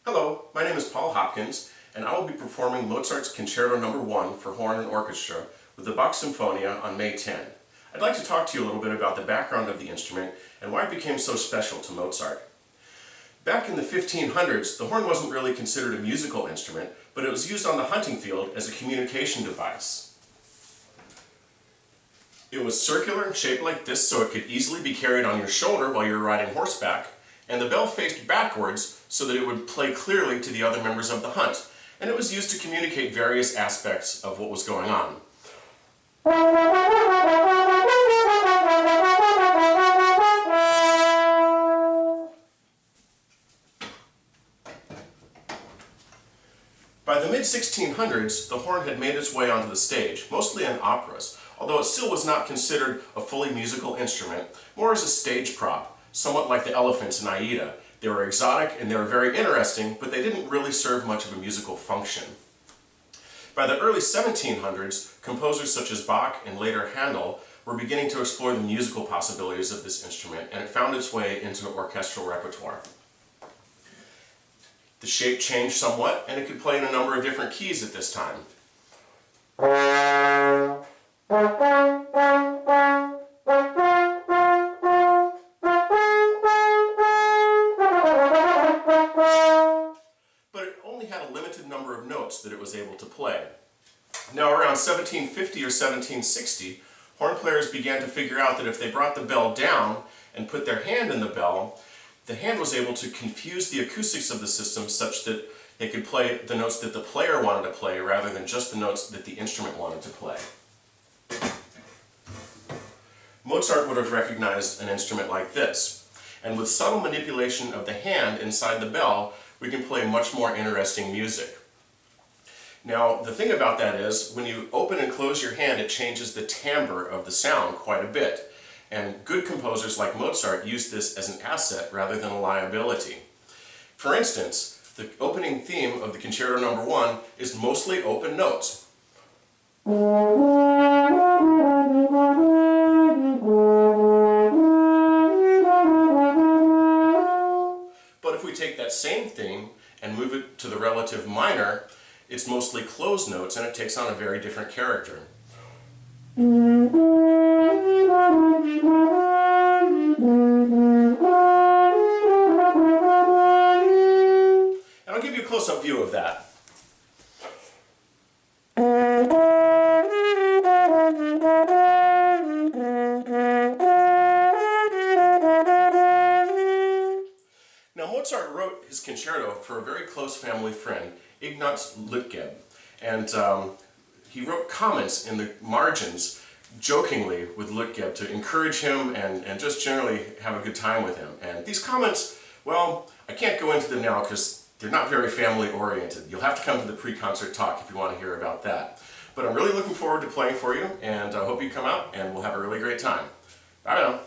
Hello, my name is Paul Hopkins, and I will be performing Mozart's Concerto No. 1 for horn and orchestra with the Bach Symphonia on May 10. I'd like to talk to you a little bit about the background of the instrument and why it became so special to Mozart. Back in the 1500s, the horn wasn't really considered a musical instrument, but it was used on the hunting field as a communication device. It was circular, shaped like this, so it could easily be carried on your shoulder while you were riding horseback, and the bell faced backwards so that it would play clearly to the other members of the hunt, and it was used to communicate various aspects of what was going on. By the mid-1600s, the horn had made its way onto the stage, mostly in operas, although it still was not considered a fully musical instrument, more as a stage prop, somewhat like the elephants in Aida. They were exotic and they were very interesting, but they didn't really serve much of a musical function. By the early 1700s, composers such as Bach and later Handel were beginning to explore the musical possibilities of this instrument, and it found its way into orchestral repertoire. The shape changed somewhat, and it could play in a number of different keys at this time. Had a limited number of notes that it was able to play. Now around 1750 or 1760, horn players began to figure out that if they brought the bell down and put their hand in the bell, the hand was able to confuse the acoustics of the system such that they could play the notes that the player wanted to play rather than just the notes that the instrument wanted to play. Mozart would have recognized an instrument like this, and with subtle manipulation of the hand inside the bell, we can play much more interesting music. Now, the thing about that is, when you open and close your hand, it changes the timbre of the sound quite a bit. And good composers like Mozart use this as an asset rather than a liability. For instance, the opening theme of the Concerto No. 1 is mostly open notes. But if we take that same theme and move it to the relative minor, it's mostly closed notes and it takes on a very different character. And I'll give you a close-up view of that. Now, Mozart wrote his concerto for a very close family friend, Ignaz Lütgeb, and he wrote comments in the margins jokingly with Lütgeb to encourage him and just generally have a good time with him. And these comments, well, I can't go into them now because they're not very family oriented. You'll have to come to the pre-concert talk if you want to hear about that. But I'm really looking forward to playing for you, and I hope you come out and we'll have a really great time. Bye now.